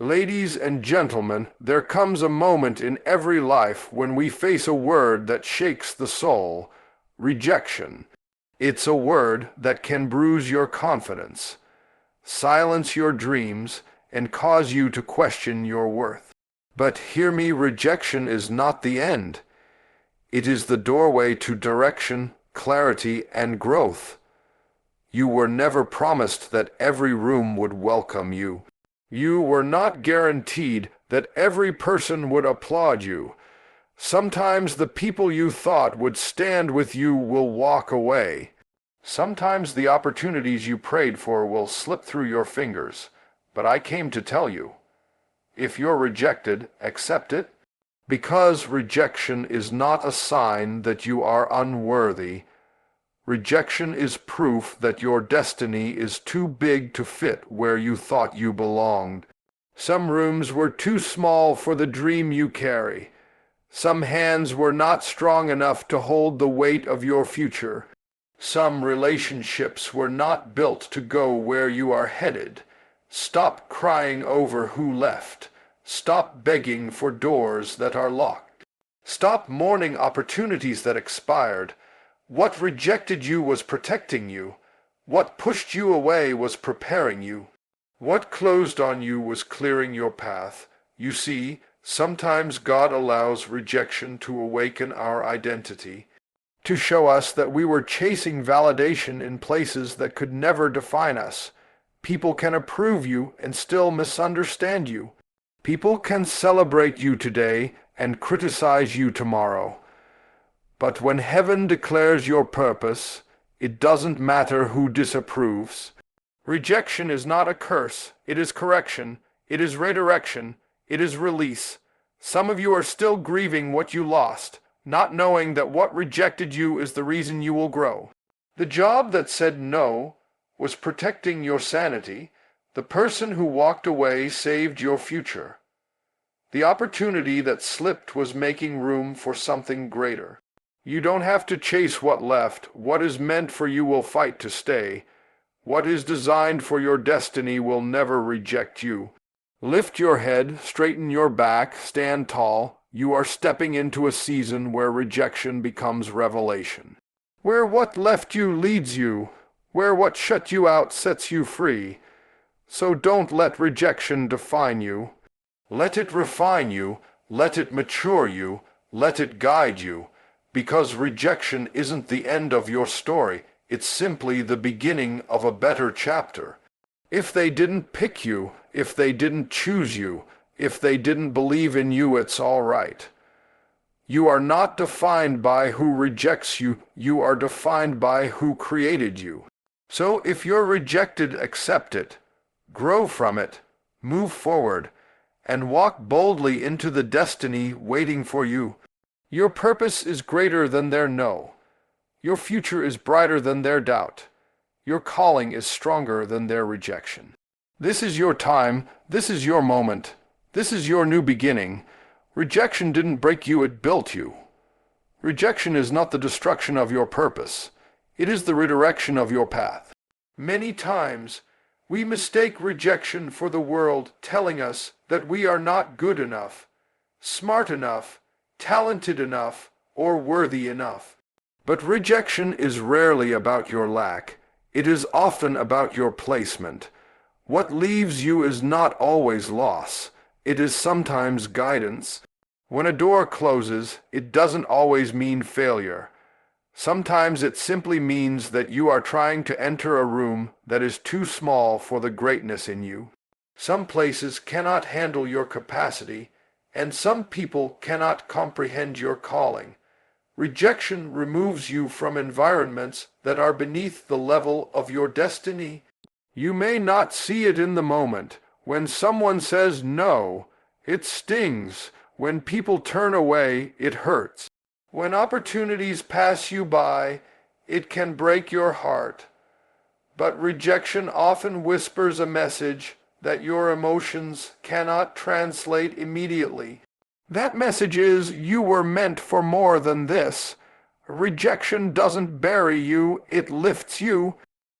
Ladies and gentlemen, there comes a moment in every life when we face a word that shakes the soul. Rejection. It's a word that can bruise your confidence, silence your dreams, and cause you to question your worth. But hear me, rejection is not the end. It is the doorway to direction, clarity, and growth. You were never promised that every room would welcome you. You were not guaranteed that every person would applaud you. Sometimes the people you thought would stand with you will walk away. Sometimes the opportunities you prayed for will slip through your fingers. But I came to tell you, if you're rejected, accept it, because rejection is not a sign that you are unworthy. Rejection is proof that your destiny is too big to fit where you thought you belonged. Some rooms were too small for the dream you carry. Some hands were not strong enough to hold the weight of your future. Some relationships were not built to go where you are headed. Stop crying over who left. Stop begging for doors that are locked. Stop mourning opportunities that expired. What rejected you was protecting you. What pushed you away was preparing you. What closed on you was clearing your path. You see, sometimes God allows rejection to awaken our identity, to show us that we were chasing validation in places that could never define us. People can approve you and still misunderstand you. People can celebrate you today and criticize you tomorrow. But when heaven declares your purpose, it doesn't matter who disapproves. Rejection is not a curse. It is correction. It is redirection. It is release. Some of you are still grieving what you lost, not knowing that what rejected you is the reason you will grow. The job that said no was protecting your sanity. The person who walked away saved your future. The opportunity that slipped was making room for something greater. You don't have to chase what left. What is meant for you will fight to stay. What is designed for your destiny will never reject you. Lift your head, straighten your back, stand tall. You are stepping into a season where rejection becomes revelation. Where what left you leads you. Where what shut you out sets you free. So don't let rejection define you. Let it refine you. Let it mature you. Let it guide you. Because rejection isn't the end of your story. It's simply the beginning of a better chapter. If they didn't pick you, if they didn't choose you, if they didn't believe in you, it's all right. You are not defined by who rejects you. You are defined by who created you. So if you're rejected, accept it. Grow from it. Move forward. And walk boldly into the destiny waiting for you. Your purpose is greater than their no. Your future is brighter than their doubt. Your calling is stronger than their rejection. This is your time. This is your moment. This is your new beginning. Rejection didn't break you, it built you. Rejection is not the destruction of your purpose. It is the redirection of your path. Many times, we mistake rejection for the world telling us that we are not good enough, smart enough, talented enough, or worthy enough. But rejection is rarely about your lack. It is often about your placement. What leaves you is not always loss. It is sometimes guidance. When a door closes, it doesn't always mean failure. Sometimes it simply means that you are trying to enter a room that is too small for the greatness in you. Some places cannot handle your capacity, and some people cannot comprehend your calling. Rejection removes you from environments that are beneath the level of your destiny. You may not see it in the moment. When someone says no, it stings. When people turn away, it hurts. When opportunities pass you by, it can break your heart. But rejection often whispers a message that your emotions cannot translate immediately. That message is, you were meant for more than this. Rejection doesn't bury you, it lifts you.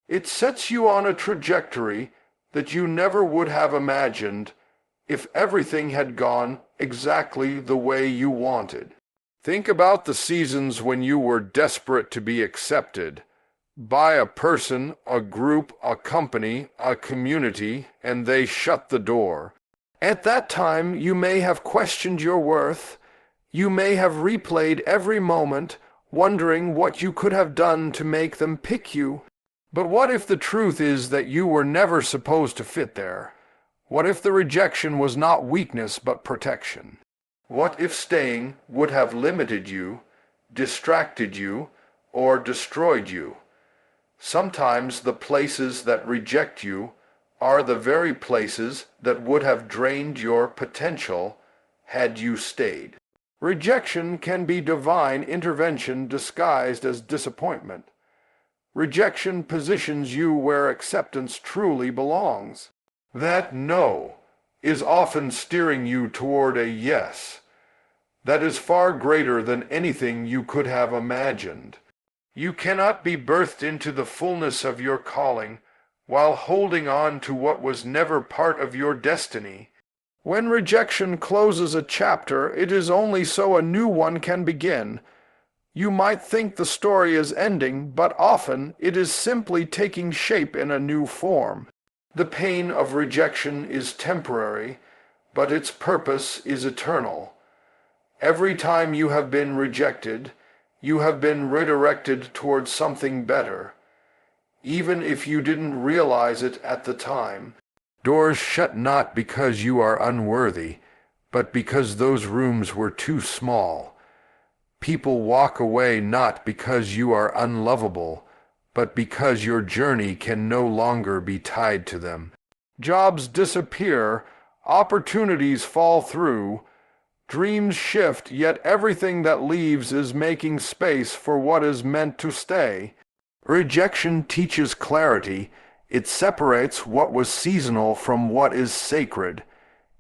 It sets you on a trajectory that you never would have imagined. if everything had gone exactly the way you wanted. Think about the seasons when you were desperate to be accepted by a person, a group, a company, a community, and they shut the door. At that time, you may have questioned your worth. You may have replayed every moment, wondering what you could have done to make them pick you. But what if the truth is that you were never supposed to fit there? What if the rejection was not weakness but protection? What if staying would have limited you, distracted you, or destroyed you? Sometimes the places that reject you are the very places that would have drained your potential had you stayed. Rejection can be divine intervention disguised as disappointment. Rejection positions you where acceptance truly belongs. That no is often steering you toward a yes that is far greater than anything you could have imagined. You cannot be birthed into the fullness of your calling while holding on to what was never part of your destiny. When rejection closes a chapter, it is only so a new one can begin. You might think the story is ending, but often it is simply taking shape in a new form. The pain of rejection is temporary, but its purpose is eternal. Every time you have been rejected, you have been redirected towards something better, even if you didn't realize it at the time. Doors shut not because you are unworthy, but because those rooms were too small. People walk away not because you are unlovable, but because your journey can no longer be tied to them. Jobs disappear, opportunities fall through, dreams shift, yet everything that leaves is making space for what is meant to stay. Rejection teaches clarity. It separates what was seasonal from what is sacred.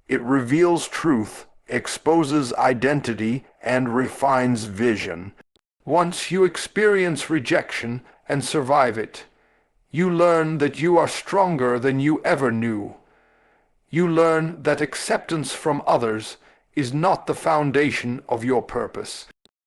It reveals truth, exposes identity, and refines vision. Once you experience rejection and survive it, you learn that you are stronger than you ever knew. You learn that acceptance from others is not the foundation of your purpose.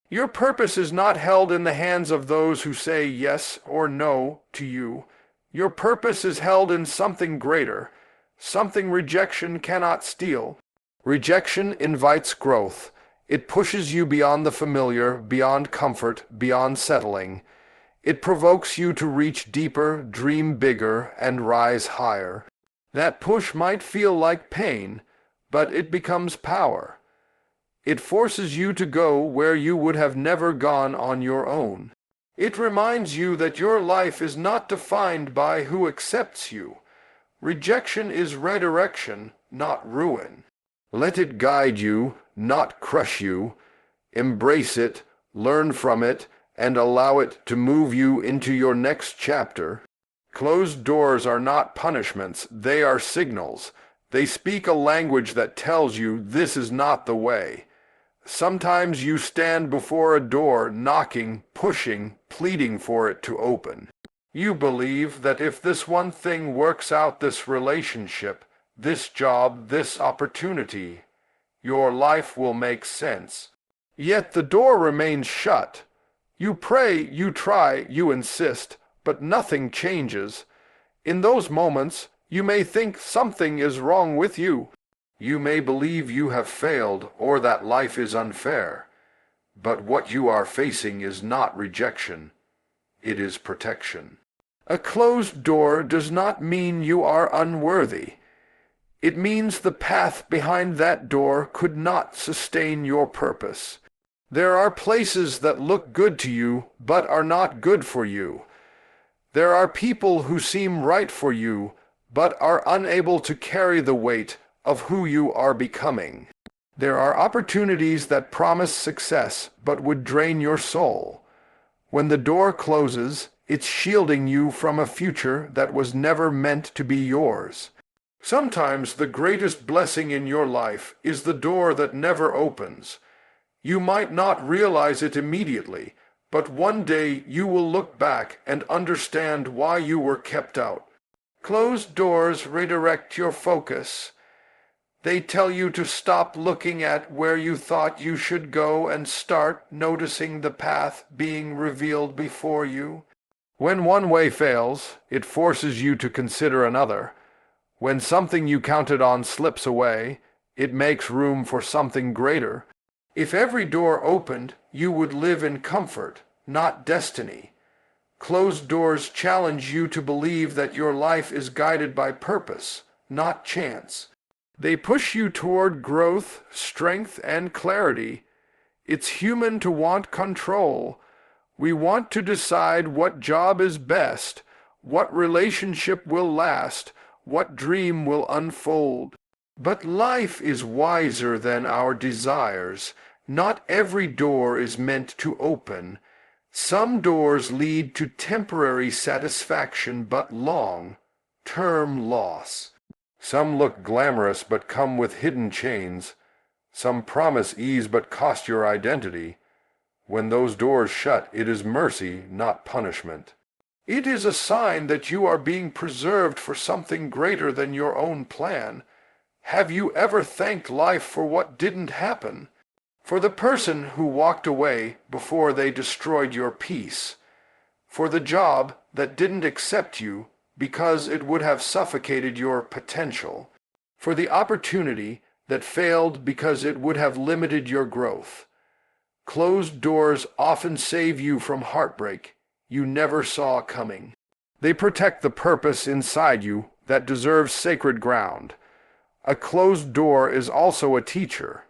Your purpose is not held in the hands of those who say yes or no to you. Your purpose is held in something greater, something rejection cannot steal. Rejection invites growth. It pushes you beyond the familiar, beyond comfort, beyond settling. It provokes you to reach deeper, dream bigger, and rise higher. That push might feel like pain, but it becomes power. It forces you to go where you would have never gone on your own. It reminds you that your life is not defined by who accepts you. Rejection is redirection, not ruin. Let it guide you, not crush you. Embrace it, learn from it, and allow it to move you into your next chapter. Closed doors are not punishments, they are signals. They speak a language that tells you this is not the way. Sometimes you stand before a door, knocking, pushing, pleading for it to open. You believe that if this one thing works out, this relationship, this job, this opportunity, your life will make sense. Yet the door remains shut. You pray, you try, you insist, but nothing changes. In those moments, you may think something is wrong with you. You may believe you have failed or that life is unfair. But what you are facing is not rejection. It is protection. A closed door does not mean you are unworthy. It means the path behind that door could not sustain your purpose. There are places that look good to you but are not good for you. There are people who seem right for you but are unable to carry the weight of who you are becoming. There are opportunities that promise success but would drain your soul. When the door closes, it's shielding you from a future that was never meant to be yours. Sometimes the greatest blessing in your life is the door that never opens. You might not realize it immediately, but one day you will look back and understand why you were kept out. Closed doors redirect your focus. They tell you to stop looking at where you thought you should go and start noticing the path being revealed before you. When one way fails, it forces you to consider another. When something you counted on slips away, it makes room for something greater. If every door opened, you would live in comfort, not destiny. Closed doors challenge you to believe that your life is guided by purpose, not chance. They push you toward growth, strength, and clarity. It's human to want control. We want to decide what job is best, what relationship will last, what dream will unfold. But life is wiser than our desires. Not every door is meant to open. Some doors lead to temporary satisfaction but long-term loss. Some look glamorous but come with hidden chains. Some promise ease but cost your identity. When those doors shut, it is mercy, not punishment. It is a sign that you are being preserved for something greater than your own plan. Have you ever thanked life for what didn't happen? For the person who walked away before they destroyed your peace? For the job that didn't accept you because it would have suffocated your potential? For the opportunity that failed because it would have limited your growth? Closed doors often save you from heartbreak you never saw coming. They protect the purpose inside you that deserves sacred ground. A closed door is also a teacher.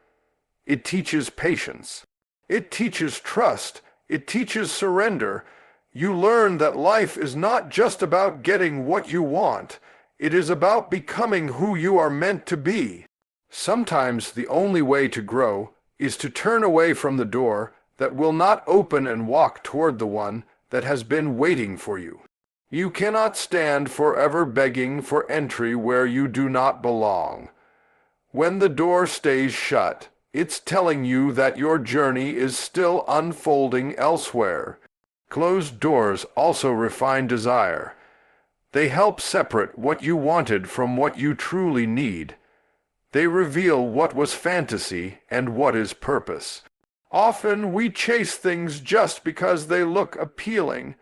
It teaches patience. It teaches trust. It teaches surrender. You learn that life is not just about getting what you want. It is about becoming who you are meant to be. Sometimes the only way to grow is to turn away from the door that will not open and walk toward the one that has been waiting for you. You cannot stand forever begging for entry where you do not belong. When the door stays shut, it's telling you that your journey is still unfolding elsewhere. Closed doors also refine desire. They help separate what you wanted from what you truly need. They reveal what was fantasy and what is purpose. Often we chase things just because they look appealing,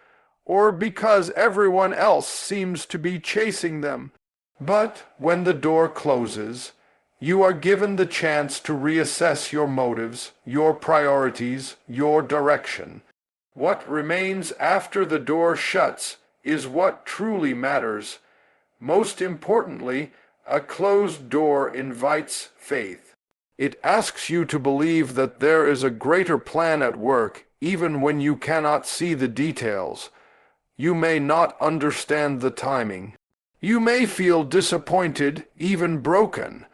or because everyone else seems to be chasing them. But when the door closes, you are given the chance to reassess your motives, your priorities, your direction. What remains after the door shuts is what truly matters. Most importantly, a closed door invites faith. It asks you to believe that there is a greater plan at work, even when you cannot see the details. You may not understand the timing. You may feel disappointed, even broken.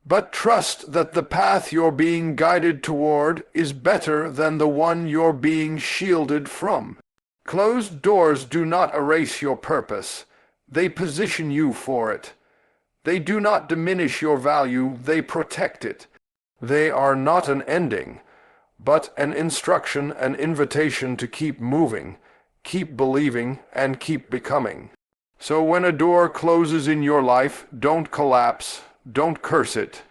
But trust that the path you're being guided toward is better than the one you're being shielded from. Closed doors do not erase your purpose. They position you for it. They do not diminish your value, they protect it. They are not an ending, but an instruction, an invitation to keep moving, keep believing, and keep becoming. So when a door closes in your life, don't collapse. Don't curse it.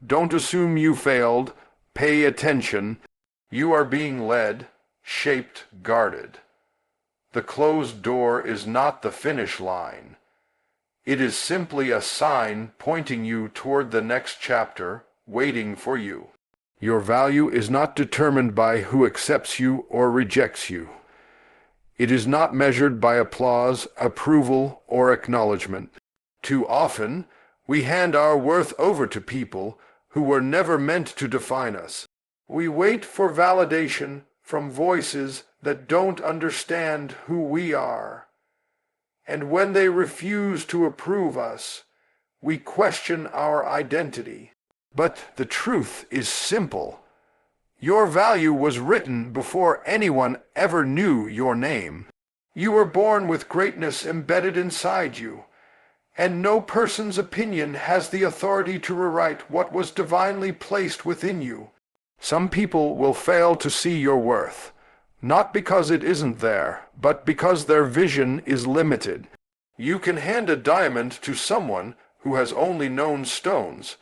Don't assume you failed. Pay attention. You are being led, shaped, guarded. The closed door is not the finish line. It is simply a sign pointing you toward the next chapter, waiting for you. Your value is not determined by who accepts you or rejects you. It is not measured by applause, approval, or acknowledgement. Too often, we hand our worth over to people who were never meant to define us. We wait for validation from voices that don't understand who we are. And when they refuse to approve us, we question our identity. But the truth is simple. Your value was written before anyone ever knew your name. You were born with greatness embedded inside you. And no person's opinion has the authority to rewrite what was divinely placed within you. Some people will fail to see your worth, not because it isn't there, but because their vision is limited. You can hand a diamond to someone who has only known stones,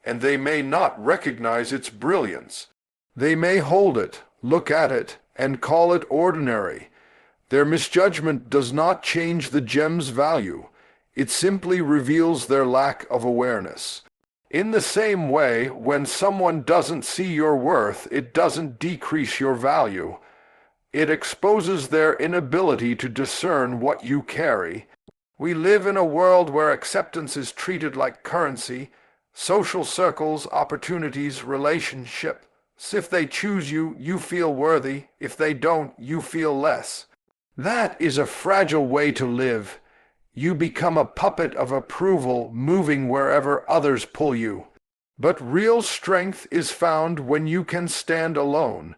and they may not recognize its brilliance. They may hold it, look at it, and call it ordinary. Their misjudgment does not change the gem's value. It simply reveals their lack of awareness. In the same way, when someone doesn't see your worth, it doesn't decrease your value. It exposes their inability to discern what you carry. We live in a world where acceptance is treated like currency, social circles, opportunities, relationships. If they choose you, you feel worthy. If they don't, you feel less. That is a fragile way to live. You become a puppet of approval, moving wherever others pull you. But real strength is found when you can stand alone,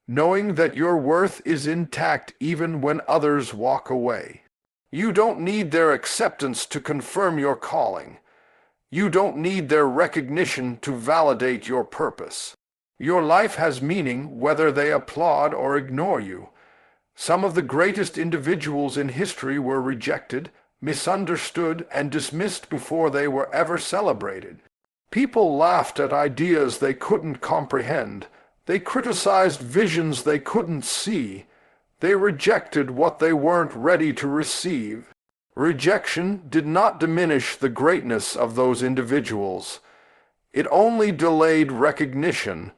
knowing that your worth is intact even when others walk away. You don't need their acceptance to confirm your calling. You don't need their recognition to validate your purpose. Your life has meaning whether they applaud or ignore you. Some of the greatest individuals in history were rejected, misunderstood, and dismissed before they were ever celebrated. People laughed at ideas they couldn't comprehend. They criticized visions they couldn't see. They rejected what they weren't ready to receive. Rejection did not diminish the greatness of those individuals. It only delayed recognition.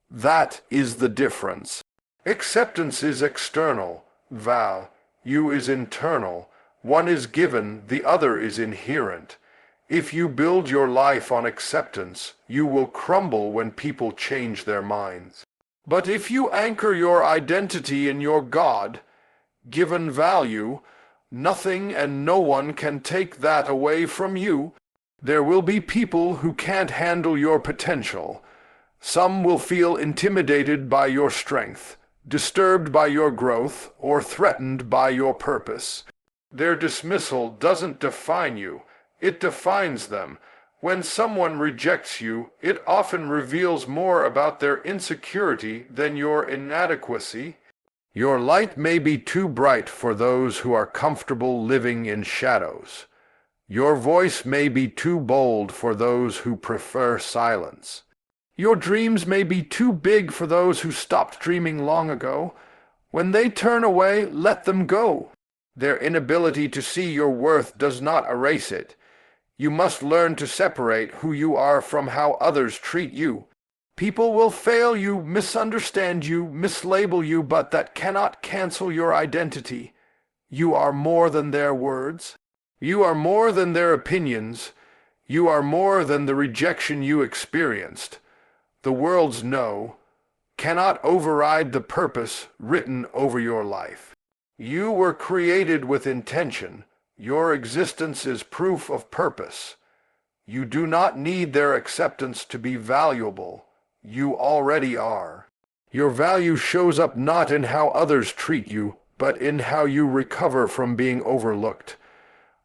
That is the difference. Acceptance is external. Value is internal. One is given, the other is inherent. If you build your life on acceptance, you will crumble when people change their minds. But if you anchor your identity in your God-given value, nothing and no one can take that away from you. There will be people who can't handle your potential. Some will feel intimidated by your strength, disturbed by your growth, or threatened by your purpose. Their dismissal doesn't define you, it defines them. When someone rejects you, it often reveals more about their insecurity than your inadequacy. Your light may be too bright for those who are comfortable living in shadows. Your voice may be too bold for those who prefer silence. Your dreams may be too big for those who stopped dreaming long ago. When they turn away, let them go. Their inability to see your worth does not erase it. You must learn to separate who you are from how others treat you. People will fail you, misunderstand you, mislabel you, but that cannot cancel your identity. You are more than their words. You are more than their opinions. You are more than the rejection you experienced. The world's no cannot override the purpose written over your life. You were created with intention. Your existence is proof of purpose. You do not need their acceptance to be valuable. You already are. Your value shows up not in how others treat you, but in how you recover from being overlooked.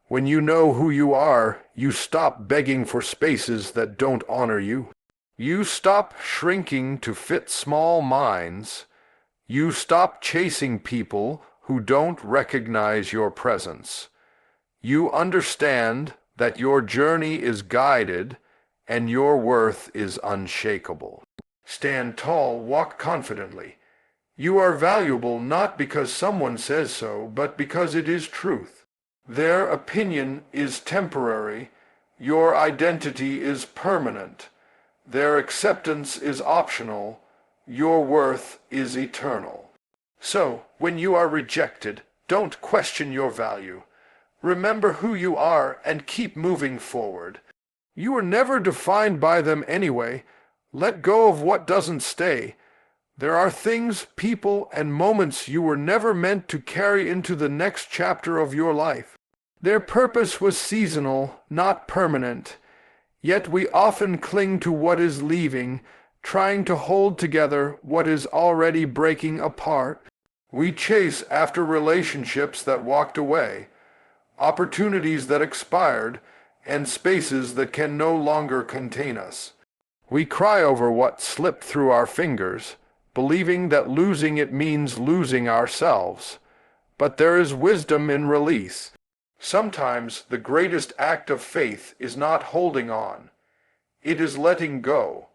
When you know who you are, you stop begging for spaces that don't honor you. You stop shrinking to fit small minds. You stop chasing people who don't recognize your presence. You understand that your journey is guided and your worth is unshakable. Stand tall, walk confidently. You are valuable not because someone says so, but because it is truth. Their opinion is temporary. Your identity is permanent. Their acceptance is optional. Your worth is eternal. So, when you are rejected, don't question your value. Remember who you are and keep moving forward. You were never defined by them anyway. Let go of what doesn't stay. There are things, people, and moments you were never meant to carry into the next chapter of your life. Their purpose was seasonal, not permanent. Yet we often cling to what is leaving, trying to hold together what is already breaking apart. We chase after relationships that walked away, opportunities that expired, and spaces that can no longer contain us. We cry over what slipped through our fingers, believing that losing it means losing ourselves. But there is wisdom in release. Sometimes the greatest act of faith is not holding on. It is letting go.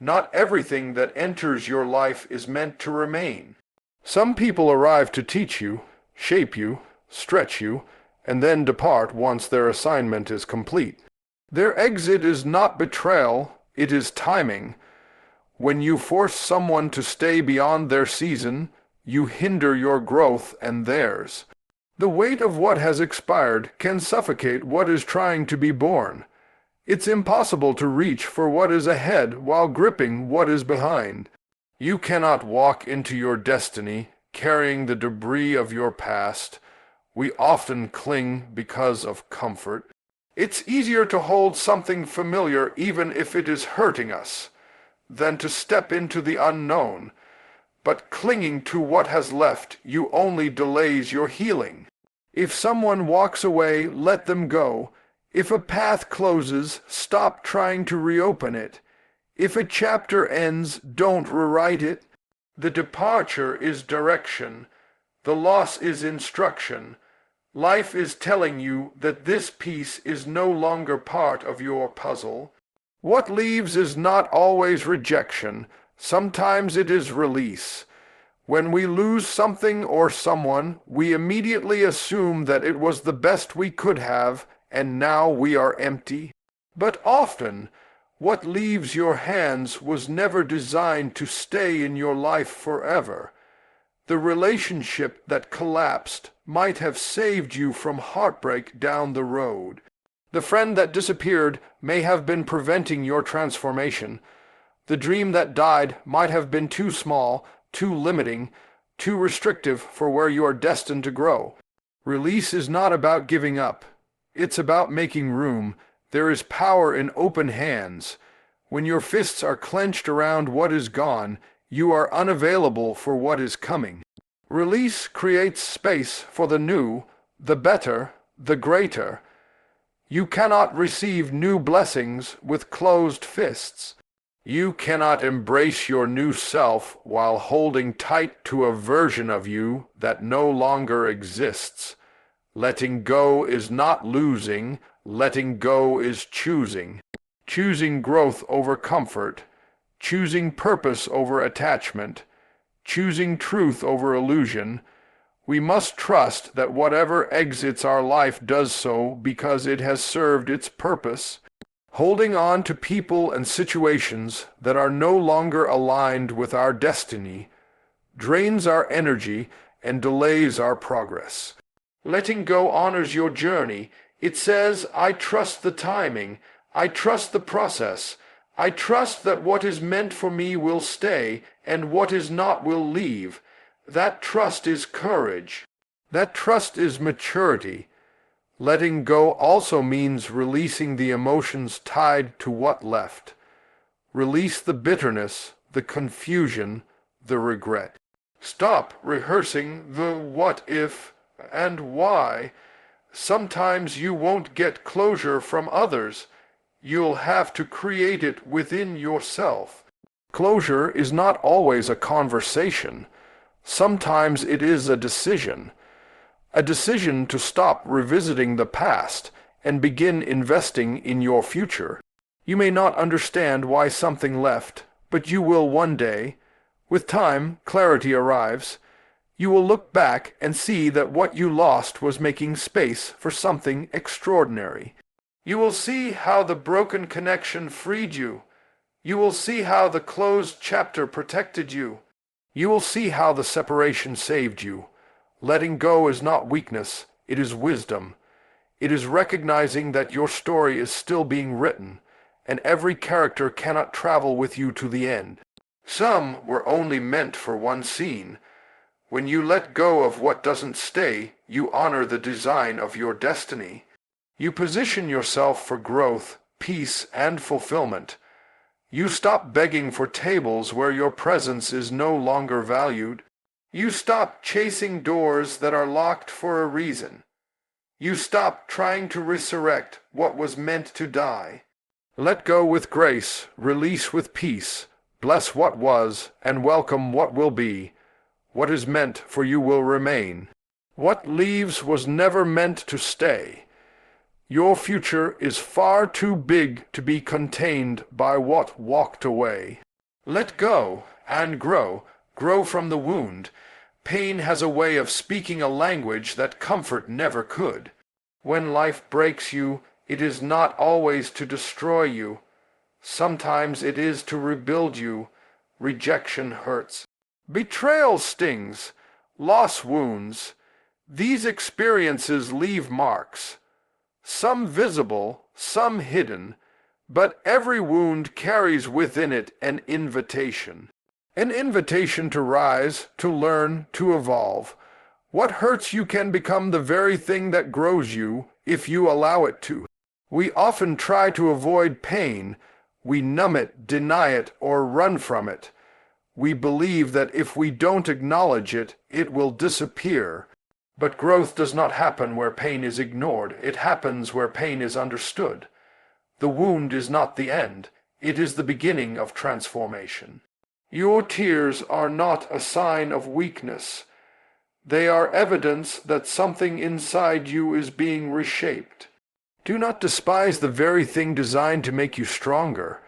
Not everything that enters your life is meant to remain. Some people arrive to teach you, shape you, stretch you, and then depart once their assignment is complete. Their exit is not betrayal, it is timing. When you force someone to stay beyond their season, you hinder your growth and theirs. The weight of what has expired can suffocate what is trying to be born. It's impossible to reach for what is ahead while gripping what is behind. You cannot walk into your destiny carrying the debris of your past. We often cling because of comfort. It's easier to hold something familiar even if it is hurting us, than to step into the unknown. But clinging to what has left you only delays your healing. If someone walks away, let them go. If a path closes, stop trying to reopen it. If a chapter ends, don't rewrite it. The departure is direction. The loss is instruction. Life is telling you that this piece is no longer part of your puzzle. What leaves is not always rejection. Sometimes it is release. When we lose something or someone, we immediately assume that it was the best we could have, and now we are empty. But often, what leaves your hands was never designed to stay in your life forever. The relationship that collapsed might have saved you from heartbreak down the road. The friend that disappeared may have been preventing your transformation. The dream that died might have been too small, too limiting, too restrictive for where you are destined to grow. Release is not about giving up. It's about making room. There is power in open hands. When your fists are clenched around what is gone, you are unavailable for what is coming. Release creates space for the new, the better, the greater. You cannot receive new blessings with closed fists. You cannot embrace your new self while holding tight to a version of you that no longer exists. Letting go is not losing. Letting go is choosing. Choosing growth over comfort. Choosing purpose over attachment. Choosing truth over illusion. We must trust that whatever exits our life does so because it has served its purpose. Holding on to people and situations that are no longer aligned with our destiny drains our energy and delays our progress. Letting go honors your journey. It says, I trust the timing. I trust the process. I trust that what is meant for me will stay, and what is not will leave. That trust is courage. That trust is maturity. Letting go also means releasing the emotions tied to what left. Release the bitterness, the confusion, the regret. Stop rehearsing the what if and why. Sometimes you won't get closure from others. You'll have to create it within yourself. Closure is not always a conversation. Sometimes it is a decision. A decision to stop revisiting the past and begin investing in your future. You may not understand why something left, but you will one day. With time, clarity arrives. You will look back and see that what you lost was making space for something extraordinary. You will see how the broken connection freed you. You will see how the closed chapter protected you. You will see how the separation saved you. Letting go is not weakness, it is wisdom. It is recognizing that your story is still being written, and every character cannot travel with you to the end. Some were only meant for one scene. When you let go of what doesn't stay, you honor the design of your destiny. You position yourself for growth, peace, and fulfillment. You stop begging for tables where your presence is no longer valued. You stop chasing doors that are locked for a reason. You stop trying to resurrect what was meant to die. Let go with grace, release with peace, bless what was, and welcome what will be. What is meant for you will remain. What leaves was never meant to stay. Your future is far too big to be contained by what walked away. Let go and grow, grow from the wound. Pain has a way of speaking a language that comfort never could. When life breaks you, it is not always to destroy you. Sometimes it is to rebuild you. Rejection hurts. Betrayal stings. Loss wounds. These experiences leave marks. Some visible, some hidden, but every wound carries within it an invitation. An invitation to rise, to learn, to evolve. What hurts you can become the very thing that grows you, if you allow it to. We often try to avoid pain. We numb it, deny it, or run from it. We believe that if we don't acknowledge it, it will disappear. But growth does not happen where pain is ignored. It happens where pain is understood. The wound is not the end. It is the beginning of transformation. Your tears are not a sign of weakness. They are evidence that something inside you is being reshaped. Do not despise the very thing designed to make you stronger.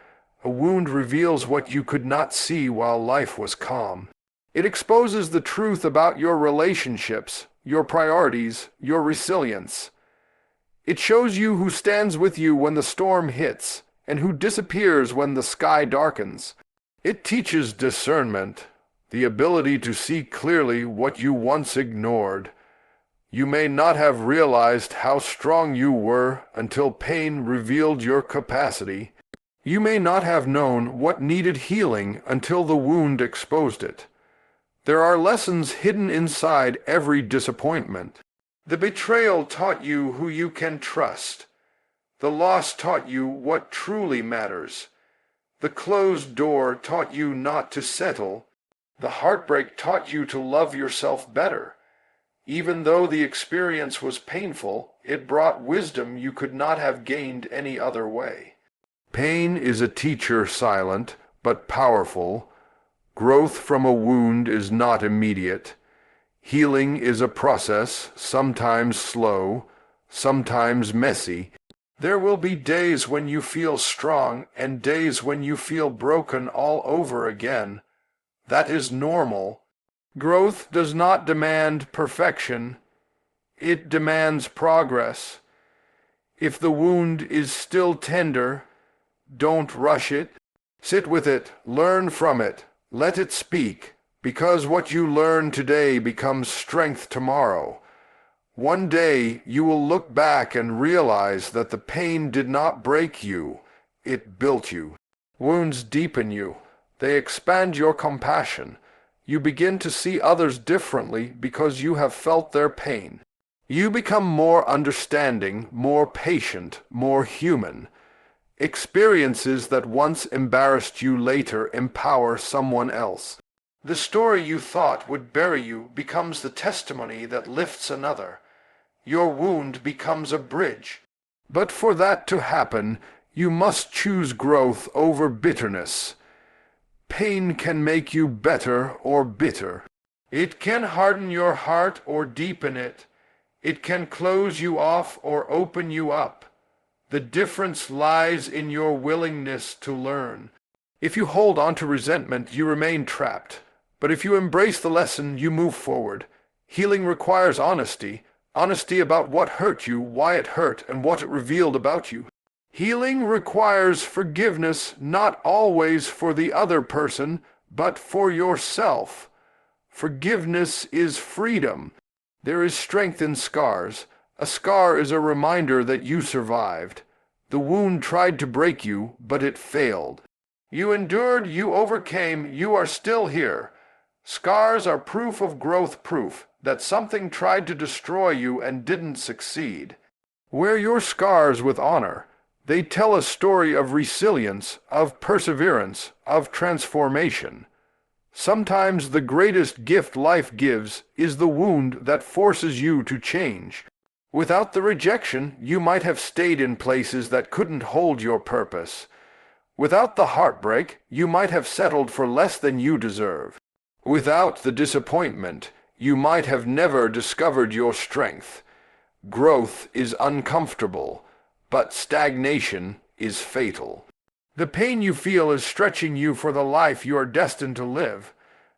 A wound reveals what you could not see while life was calm. It exposes the truth about your relationships, your priorities, your resilience. It shows you who stands with you when the storm hits, and who disappears when the sky darkens. It teaches discernment, the ability to see clearly what you once ignored. You may not have realized how strong you were until pain revealed your capacity. You may not have known what needed healing until the wound exposed it. There are lessons hidden inside every disappointment. The betrayal taught you who you can trust. The loss taught you what truly matters. The closed door taught you not to settle. The heartbreak taught you to love yourself better. Even though the experience was painful, it brought wisdom you could not have gained any other way. Pain is a teacher, silent but powerful. Growth from a wound is not immediate. Healing is a process, sometimes slow, sometimes messy. There will be days when you feel strong and days when you feel broken all over again. That is normal. Growth does not demand perfection. It demands progress. If the wound is still tender, don't rush it. Sit with it, learn from it, let it speak, because what you learn today becomes strength tomorrow. One day you will look back and realize that the pain did not break you, it built you. Wounds deepen you. They expand your compassion. You begin to see others differently because you have felt their pain. You become more understanding, more patient, more human. Experiences that once embarrassed you later empower someone else. The story you thought would bury you becomes the testimony that lifts another. Your wound becomes a bridge. But for that to happen, you must choose growth over bitterness. Pain can make you better or bitter. It can harden your heart or deepen it. It can close you off or open you up. The difference lies in your willingness to learn. If you hold on to resentment, you remain trapped. But if you embrace the lesson, you move forward. Healing requires honesty. Honesty about what hurt you, why it hurt, and what it revealed about you. Healing requires forgiveness, not always for the other person, but for yourself. Forgiveness is freedom. There is strength in scars. A scar is a reminder that you survived. The wound tried to break you, but it failed. You endured, you overcame, you are still here. Scars are proof of growth, proof that something tried to destroy you and didn't succeed. Wear your scars with honor. They tell a story of resilience, of perseverance, of transformation. Sometimes the greatest gift life gives is the wound that forces you to change. Without the rejection, you might have stayed in places that couldn't hold your purpose. Without the heartbreak, you might have settled for less than you deserve. Without the disappointment, You might have never discovered your strength. Growth is uncomfortable, but stagnation is fatal. The pain you feel is stretching you for the life you are destined to live.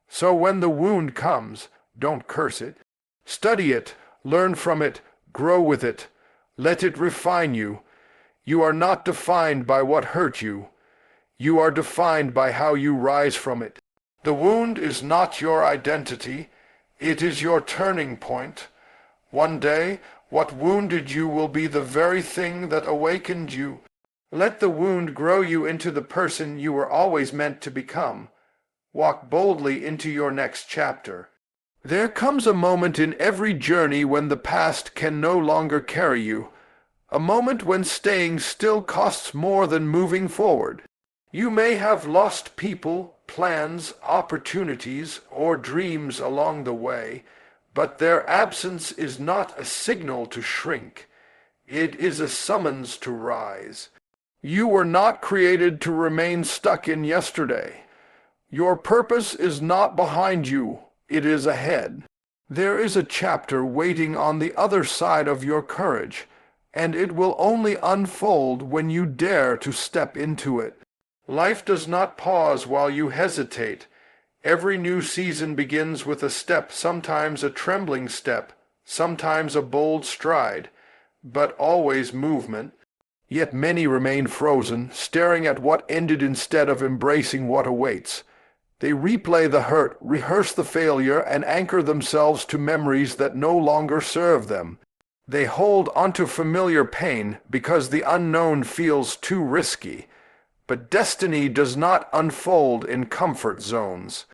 So when the wound comes, don't curse it. Study it, learn from it, grow with it. Let it refine you. You are not defined by what hurt you. You are defined by how you rise from it. The wound is not your identity. It is your turning point. One day, what wounded you will be the very thing that awakened you. Let the wound grow you into the person you were always meant to become. Walk boldly into your next chapter. There comes a moment in every journey when the past can no longer carry you. A moment when staying still costs more than moving forward. You may have lost people, plans, opportunities, or dreams along the way, but their absence is not a signal to shrink. It is a summons to rise. You were not created to remain stuck in yesterday. Your purpose is not behind you, it is ahead. There is a chapter waiting on the other side of your courage, and it will only unfold when you dare to step into it. Life does not pause while you hesitate. Every new season begins with a step, sometimes a trembling step, sometimes a bold stride, but always movement. Yet many remain frozen, staring at what ended instead of embracing what awaits. They replay the hurt, rehearse the failure, and anchor themselves to memories that no longer serve them. They hold onto familiar pain because the unknown feels too risky. But destiny does not unfold in comfort zones.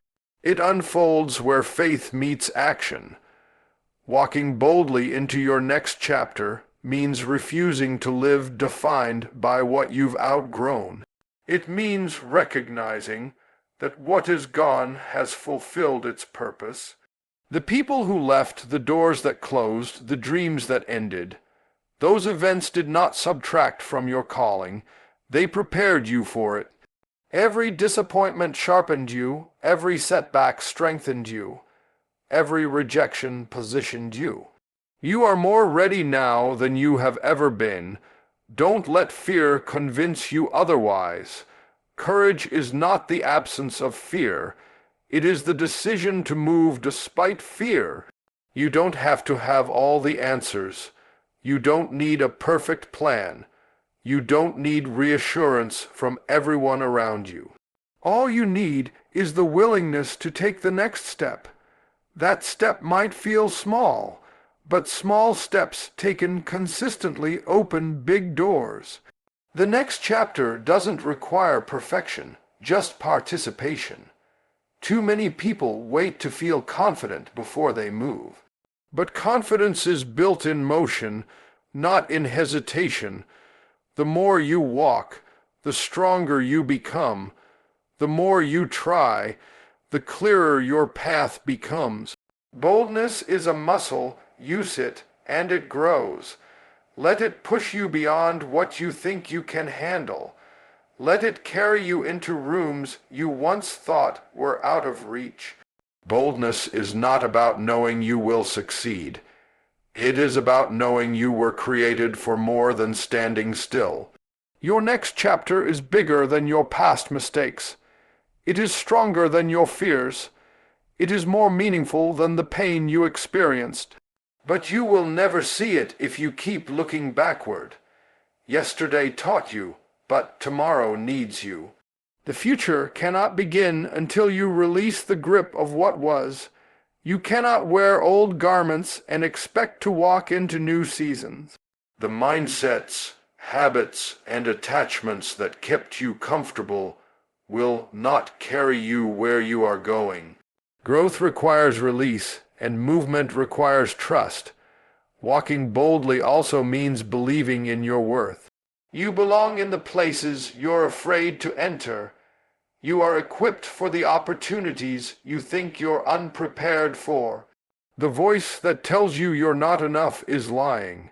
It unfolds where faith meets action. Walking boldly into your next chapter means refusing to live defined by what you've outgrown. It means recognizing that what is gone has fulfilled its purpose. The people who left, the doors that closed, the dreams that ended, those events did not subtract from your calling. They prepared you for it. Every disappointment sharpened you, every setback strengthened you, every rejection positioned you. You are more ready now than you have ever been. Don't let fear convince you otherwise. Courage is not the absence of fear. It is the decision to move despite fear. You don't have to have all the answers. You don't need a perfect plan. You don't need reassurance from everyone around you. All you need is the willingness to take the next step. That step might feel small, but small steps taken consistently open big doors. The next chapter doesn't require perfection, just participation. Too many people wait to feel confident before they move. But confidence is built in motion, not in hesitation. The more you walk, the stronger you become. The more you try, the clearer your path becomes. Boldness is a muscle. Use it, and it grows. Let it push you beyond what you think you can handle. Let it carry you into rooms you once thought were out of reach. Boldness is not about knowing you will succeed. It is about knowing you were created for more than standing still. Your next chapter is bigger than your past mistakes. It is stronger than your fears. It is more meaningful than the pain you experienced. But you will never see it if you keep looking backward. Yesterday taught you, but tomorrow needs you. The future cannot begin until you release the grip of what was. You cannot wear old garments and expect to walk into new seasons. The mindsets, habits, and attachments that kept you comfortable will not carry you where you are going. Growth requires release, and movement requires trust. Walking boldly also means believing in your worth. You belong in the places you're afraid to enter. You are equipped for the opportunities you think you're unprepared for. The voice that tells you you're not enough is lying.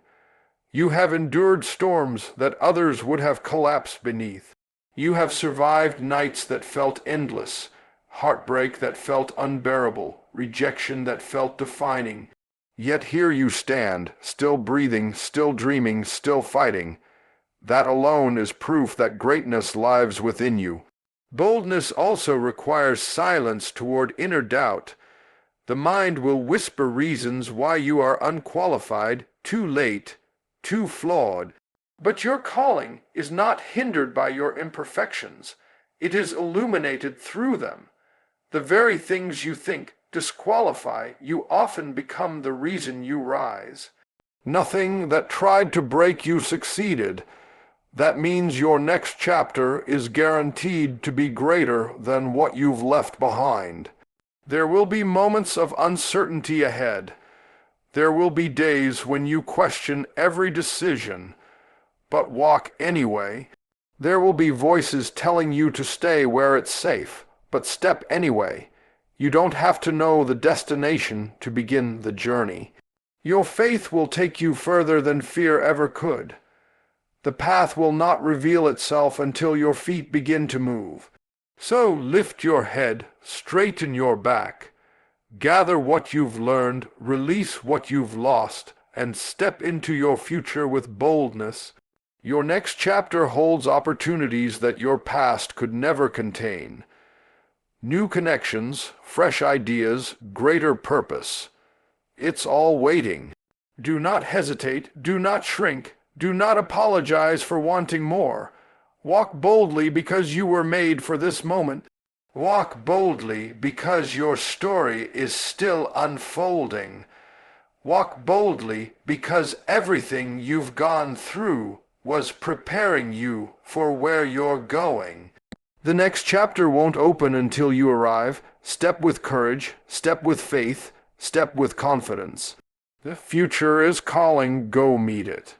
You have endured storms that others would have collapsed beneath. You have survived nights that felt endless, heartbreak that felt unbearable, rejection that felt defining. Yet here you stand, still breathing, still dreaming, still fighting. That alone is proof that greatness lives within you. Boldness also requires silence toward inner doubt. The mind will whisper reasons why you are unqualified, too late, too flawed. But your calling is not hindered by your imperfections. It is illuminated through them. The very things you think disqualify you often become the reason you rise. Nothing that tried to break you succeeded. That means your next chapter is guaranteed to be greater than what you've left behind. There will be moments of uncertainty ahead. There will be days when you question every decision, but walk anyway. There will be voices telling you to stay where it's safe, but step anyway. You don't have to know the destination to begin the journey. Your faith will take you further than fear ever could. The path will not reveal itself until your feet begin to move. So lift your head, straighten your back, gather what you've learned, release what you've lost, and step into your future with boldness. Your next chapter holds opportunities that your past could never contain. New connections, fresh ideas, greater purpose. It's all waiting. Do not hesitate, do not shrink, do not apologize for wanting more. Walk boldly because you were made for this moment. Walk boldly because your story is still unfolding. Walk boldly because everything you've gone through was preparing you for where you're going. The next chapter won't open until you arrive. Step with courage, step with faith, step with confidence. The future is calling, go meet it.